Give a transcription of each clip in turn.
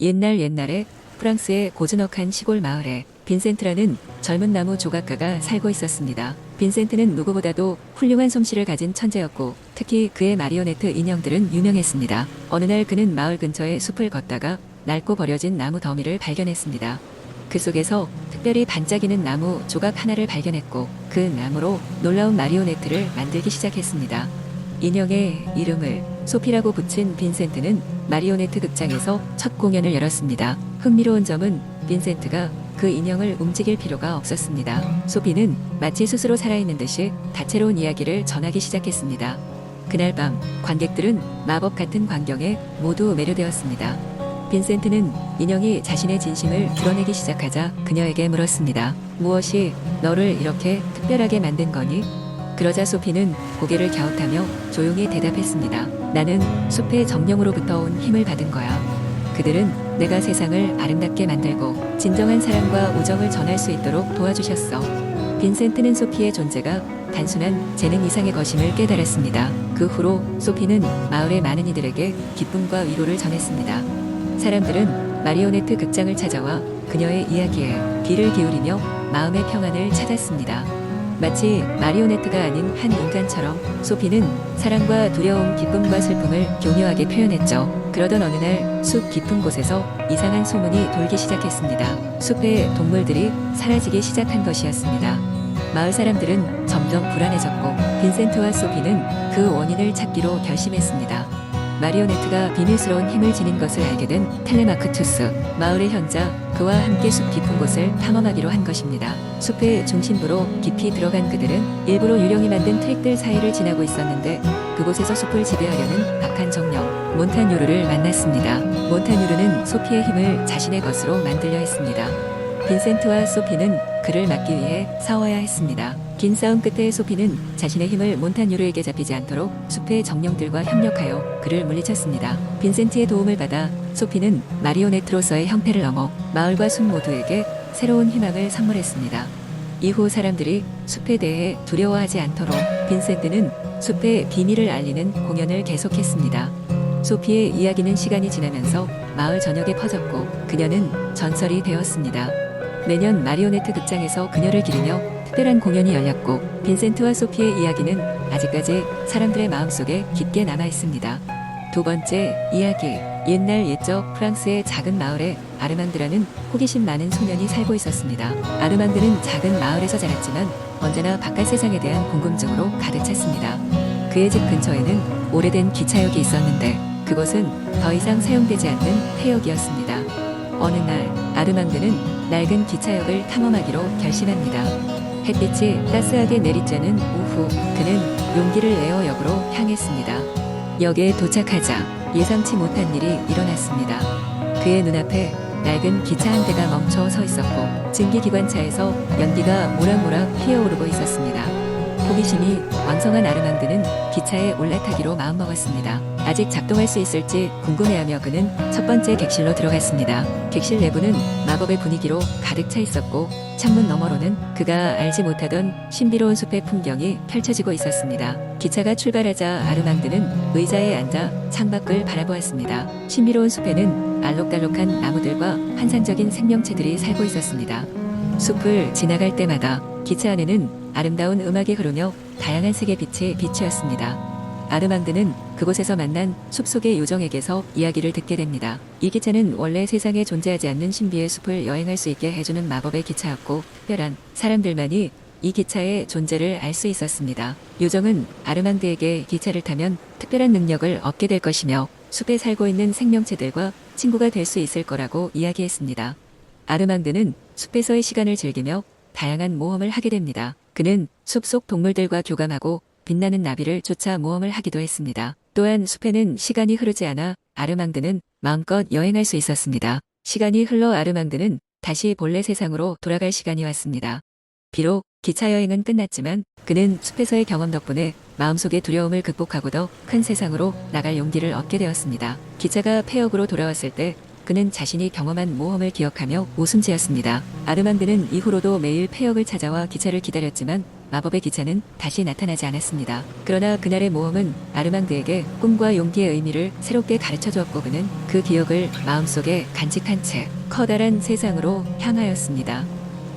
옛날에 프랑스의 고즈넉한 시골 마을에 빈센트라는 젊은 나무 조각가가 살고 있었습니다. 빈센트는 누구보다도 훌륭한 솜씨를 가진 천재였고 특히 그의 마리오네트 인형들은 유명했습니다. 어느 날 그는 마을 근처의 숲을 걷다가 낡고 버려진 나무 더미를 발견했습니다. 그 속에서 특별히 반짝이는 나무 조각 하나를 발견했고 그 나무로 놀라운 마리오네트를 만들기 시작했습니다. 인형의 이름을 소피라고 붙인 빈센트는 마리오네트 극장에서 첫 공연을 열었습니다. 흥미로운 점은 빈센트가 그 인형을 움직일 필요가 없었습니다. 소피는 마치 스스로 살아있는 듯이 다채로운 이야기를 전하기 시작했습니다. 그날 밤 관객들은 마법 같은 광경에 모두 매료되었습니다. 빈센트는 인형이 자신의 진심을 드러내기 시작하자 그녀에게 물었습니다. 무엇이 너를 이렇게 특별하게 만든 거니? 그러자 소피는 고개를 갸웃하며 조용히 대답했습니다. 나는 숲의 정령으로부터 온 힘을 받은 거야. 그들은 내가 세상을 아름답게 만들고 진정한 사랑과 우정을 전할 수 있도록 도와주셨어. 빈센트는 소피의 존재가 단순한 재능 이상의 것임을 깨달았습니다. 그 후로 소피는 마을의 많은 이들에게 기쁨과 위로를 전했습니다. 사람들은 마리오네트 극장을 찾아와 그녀의 이야기에 귀를 기울이며 마음의 평안을 찾았습니다. 마치 마리오네트가 아닌 한 인간처럼 소피는 사랑과 두려움, 기쁨과 슬픔을 교묘하게 표현했죠. 그러던 어느 날 숲 깊은 곳에서 이상한 소문이 돌기 시작했습니다. 숲의 동물들이 사라지기 시작한 것이었습니다. 마을 사람들은 점점 불안해졌고 빈센트와 소피는 그 원인을 찾기로 결심했습니다. 마리오네트가 비밀스러운 힘을 지닌 것을 알게 된 텔레마크투스, 마을의 현자, 그와 함께 숲 깊은 곳을 탐험하기로 한 것입니다. 숲의 중심부로 깊이 들어간 그들은 일부러 유령이 만든 트릭들 사이를 지나고 있었는데 그곳에서 숲을 지배하려는 악한 정령 몬타뉴르를 만났습니다. 몬타뉴르는 소피의 힘을 자신의 것으로 만들려 했습니다. 빈센트와 소피는 그를 막기 위해 싸워야 했습니다. 긴 싸움 끝에 소피는 자신의 힘을 몬타뉴르에게 잡히지 않도록 숲의 정령들과 협력하여 그를 물리쳤습니다. 빈센트의 도움을 받아 소피는 마리오네트로서의 형태를 넘어 마을과 숲 모두에게 새로운 희망을 선물했습니다. 이후 사람들이 숲에 대해 두려워하지 않도록 빈센트는 숲의 비밀을 알리는 공연을 계속했습니다. 소피의 이야기는 시간이 지나면서 마을 전역에 퍼졌고 그녀는 전설이 되었습니다. 매년 마리오네트 극장에서 그녀를 기리며 특별한 공연이 열렸고 빈센트와 소피의 이야기는 아직까지 사람들의 마음속에 깊게 남아 있습니다. 두 번째 이야기. 옛날 옛적 프랑스의 작은 마을에 아르망드라는 호기심 많은 소년이 살고 있었습니다. 아르망드는 작은 마을에서 자랐지만 언제나 바깥 세상에 대한 궁금증으로 가득 찼습니다. 그의 집 근처에는 오래된 기차역이 있었는데 그곳은 더 이상 사용되지 않는 폐역이었습니다. 어느 날 아르망드는 낡은 기차역을 탐험하기로 결심합니다. 햇빛이 따스하게 내리쬐는 오후 그는 용기를 내어 역으로 향했습니다. 역에 도착하자 예상치 못한 일이 일어났습니다. 그의 눈앞에 낡은 기차 한 대가 멈춰 서 있었고 증기기관차에서 연기가 모락모락 피어오르고 있었습니다. 호기심이 왕성한 아르망드는 기차에 올라타기로 마음먹었습니다. 아직 작동할 수 있을지 궁금해하며 그는 첫 번째 객실로 들어갔습니다. 객실 내부는 마법의 분위기로 가득 차 있었고 창문 너머로는 그가 알지 못하던 신비로운 숲의 풍경이 펼쳐지고 있었습니다. 기차가 출발하자 아르망드는 의자에 앉아 창밖을 바라보았습니다. 신비로운 숲에는 알록달록한 나무들과 환상적인 생명체들이 살고 있었습니다. 숲을 지나갈 때마다 기차 안에는 아름다운 음악이 흐르며 다양한 색의 빛이 비추었습니다. 아르망드는 그곳에서 만난 숲속의 요정에게서 이야기를 듣게 됩니다. 이 기차는 원래 세상에 존재하지 않는 신비의 숲을 여행할 수 있게 해주는 마법의 기차였고 특별한 사람들만이 이 기차의 존재를 알 수 있었습니다. 요정은 아르망드에게 기차를 타면 특별한 능력을 얻게 될 것이며 숲에 살고 있는 생명체들과 친구가 될 수 있을 거라고 이야기했습니다. 아르망드는 숲에서의 시간을 즐기며 다양한 모험을 하게 됩니다. 그는 숲속 동물들과 교감하고 빛나는 나비를 쫓아 모험을 하기도 했습니다. 또한 숲에는 시간이 흐르지 않아 아르망드는 마음껏 여행할 수 있었습니다. 시간이 흘러 아르망드는 다시 본래 세상으로 돌아갈 시간이 왔습니다. 비록 기차 여행은 끝났지만 그는 숲에서의 경험 덕분에 마음속의 두려움을 극복하고 더 큰 세상으로 나갈 용기를 얻게 되었습니다. 기차가 폐역으로 돌아왔을 때 그는 자신이 경험한 모험을 기억하며 웃음 지었습니다. 아르망드는 이후로도 매일 폐역을 찾아와 기차를 기다렸지만 마법의 기차는 다시 나타나지 않았습니다. 그러나 그날의 모험은 아르망드에게 꿈과 용기의 의미를 새롭게 가르쳐 주었고 그는 그 기억을 마음속에 간직한 채 커다란 세상으로 향하였습니다.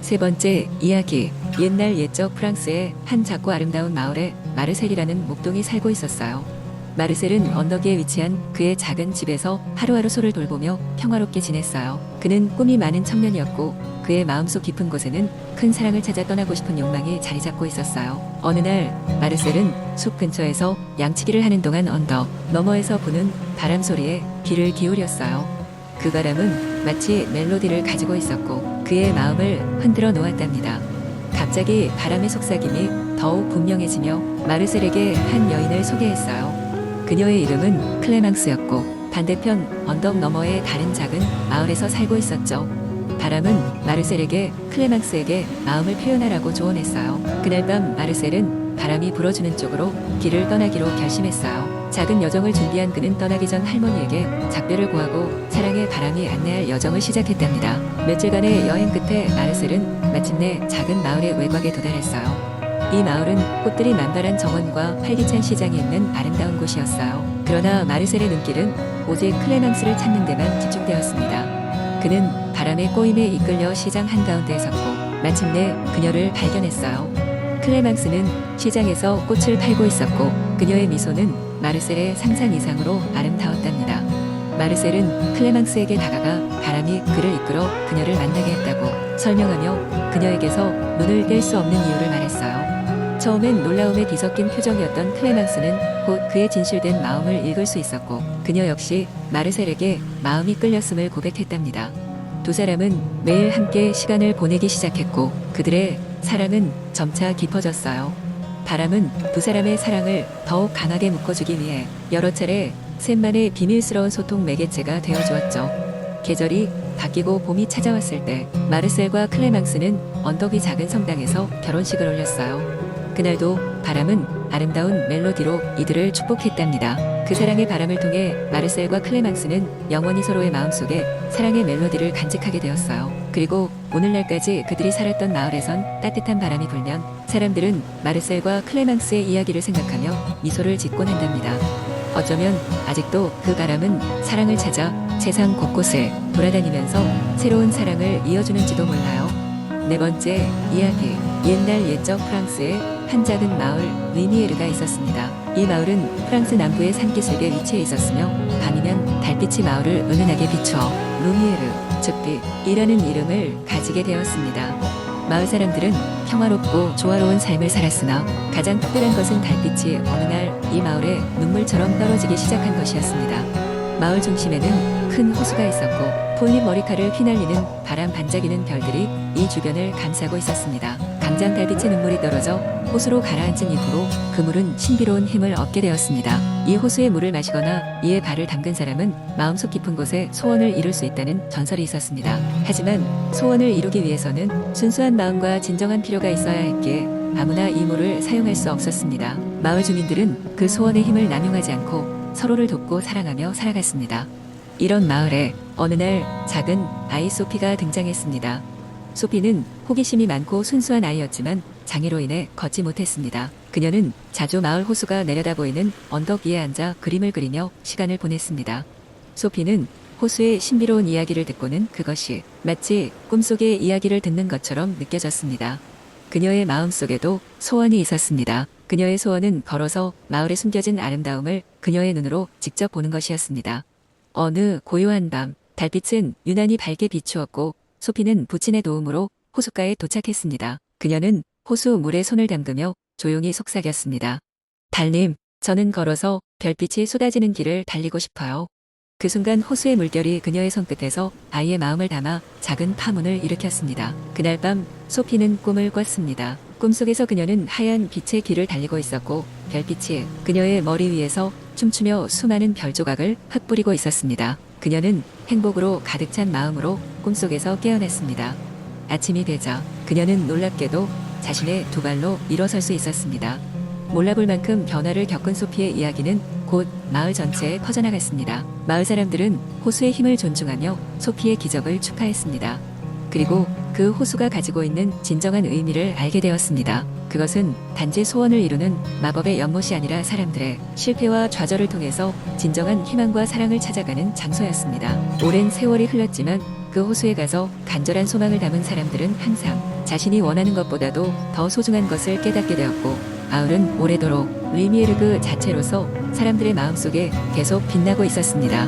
세 번째 이야기. 옛날 옛적 프랑스의 한 작고 아름다운 마을에 마르셀이라는 목동이 살고 있었어요. 마르셀은 언덕 위에 위치한 그의 작은 집에서 하루하루 소를 돌보며 평화롭게 지냈어요. 그는 꿈이 많은 청년이었고 그의 마음속 깊은 곳에는 큰 사랑을 찾아 떠나고 싶은 욕망이 자리 잡고 있었어요. 어느 날 마르셀은 숲 근처에서 양치기를 하는 동안 언덕 너머에서 부는 바람 소리에 귀를 기울였어요. 그 바람은 마치 멜로디를 가지고 있었고 그의 마음을 흔들어 놓았답니다. 갑자기 바람의 속삭임이 더욱 분명해지며 마르셀에게 한 여인을 소개했어요. 그녀의 이름은 클레망스였고 반대편 언덕 너머의 다른 작은 마을에서 살고 있었죠. 바람은 마르셀에게 클레망스에게 마음을 표현하라고 조언했어요. 그날 밤 마르셀은 바람이 불어주는 쪽으로 길을 떠나기로 결심했어요. 작은 여정을 준비한 그는 떠나기 전 할머니에게 작별을 고하고 사랑의 바람이 안내할 여정을 시작했답니다. 며칠간의 여행 끝에 마르셀은 마침내 작은 마을의 외곽에 도달했어요. 이 마을은 꽃들이 만발한 정원과 활기찬 시장이 있는 아름다운 곳이었어요. 그러나 마르셀의 눈길은 오직 클레망스를 찾는 데만 집중되었습니다. 그는 바람의 꼬임에 이끌려 시장 한가운데에 섰고 마침내 그녀를 발견했어요. 클레망스는 시장에서 꽃을 팔고 있었고 그녀의 미소는 마르셀의 상상 이상으로 아름다웠답니다. 마르셀은 클레망스에게 다가가 바람이 그를 이끌어 그녀를 만나게 했다고 설명하며 그녀에게서 눈을 뗄 수 없는 이유를 말했어요. 처음엔 놀라움에 뒤섞인 표정이었던 클레망스는 곧 그의 진실된 마음을 읽을 수 있었고 그녀 역시 마르셀에게 마음이 끌렸음을 고백했답니다. 두 사람은 매일 함께 시간을 보내기 시작했고 그들의 사랑은 점차 깊어졌어요. 바람은 두 사람의 사랑을 더욱 강하게 묶어주기 위해 여러 차례 셋만의 비밀스러운 소통 매개체가 되어주었죠. 계절이 바뀌고 봄이 찾아왔을 때 마르셀과 클레망스는 언덕 위 작은 성당에서 결혼식을 올렸어요. 그날도 바람은 아름다운 멜로디로 이들을 축복했답니다. 그 사랑의 바람을 통해 마르셀과 클레망스는 영원히 서로의 마음속에 사랑의 멜로디를 간직하게 되었어요. 그리고 오늘날까지 그들이 살았던 마을에선 따뜻한 바람이 불면 사람들은 마르셀과 클레망스의 이야기를 생각하며 미소를 짓곤 한답니다. 어쩌면 아직도 그 바람은 사랑을 찾아 세상 곳곳을 돌아다니면서 새로운 사랑을 이어주는지도 몰라요. 네 번째 이야기. 옛날 옛적 프랑스의 한 작은 마을 루미에르가 있었습니다. 이 마을은 프랑스 남부의 산기슭에 위치해 있었으며 밤이면 달빛이 마을을 은은하게 비추어 루미에르, 즉빛이라는 이름을 가지게 되었습니다. 마을 사람들은 평화롭고 조화로운 삶을 살았으나 가장 특별한 것은 달빛이 어느 날 이 마을에 눈물처럼 떨어지기 시작한 것이었습니다. 마을 중심에는 큰 호수가 있었고 폴립 머리카락을 휘날리는 바람 반짝이는 별들이 이 주변을 감싸고 있었습니다. 강장 달빛의 눈물이 떨어져 호수로 가라앉은 이후로 그 물은 신비로운 힘을 얻게 되었습니다. 이 호수의 물을 마시거나 이에 발을 담근 사람은 마음속 깊은 곳에 소원을 이룰 수 있다는 전설이 있었습니다. 하지만 소원을 이루기 위해서는 순수한 마음과 진정한 필요가 있어야 했기에 아무나 이 물을 사용할 수 없었습니다. 마을 주민들은 그 소원의 힘을 남용하지 않고 서로를 돕고 사랑하며 살아갔습니다. 이런 마을에 어느 날 작은 아이 소피가 등장했습니다. 소피는 호기심이 많고 순수한 아이였지만 장애로 인해 걷지 못했습니다. 그녀는 자주 마을 호수가 내려다 보이는 언덕 위에 앉아 그림을 그리며 시간을 보냈습니다. 소피는 호수의 신비로운 이야기를 듣고는 그것이 마치 꿈속의 이야기를 듣는 것처럼 느껴졌습니다. 그녀의 마음속에도 소원이 있었습니다. 그녀의 소원은 걸어서 마을에 숨겨진 아름다움을 그녀의 눈으로 직접 보는 것이었습니다. 어느 고요한 밤, 달빛은 유난히 밝게 비추었고 소피는 부친의 도움으로 호숫가에 도착했습니다. 그녀는 호수 물에 손을 담그며 조용히 속삭였습니다. 달님, 저는 걸어서 별빛이 쏟아지는 길을 달리고 싶어요. 그 순간 호수의 물결이 그녀의 손끝에서 아이의 마음을 담아 작은 파문을 일으켰습니다. 그날 밤 소피는 꿈을 꿨습니다. 꿈속에서 그녀는 하얀 빛의 길을 달리고 있었고 별빛이 그녀의 머리 위에서 춤추며 수많은 별 조각을 흩뿌리고 있었습니다. 그녀는 행복으로 가득 찬 마음으로 꿈속에서 깨어났습니다. 아침이 되자 그녀는 놀랍게도 자신의 두 발로 일어설 수 있었습니다. 몰라볼 만큼 변화를 겪은 소피의 이야기는 곧 마을 전체에 퍼져나갔습니다. 마을 사람들은 호수의 힘을 존중하며 소피의 기적을 축하했습니다. 그리고 그 호수가 가지고 있는 진정한 의미를 알게 되었습니다. 그 그것은 단지 소원을 이루는 마법의 연못이 아니라 사람들의 실패와 좌절을 통해서 진정한 희망과 사랑을 찾아가는 장소였습니다. 오랜 세월이 흘렀지만 그 호수에 가서 간절한 소망을 담은 사람들은 항상 자신이 원하는 것보다도 더 소중한 것을 깨닫게 되었고, 마을은 오래도록 루이미에르그 자체로서 사람들의 마음속에 계속 빛나고 있었습니다.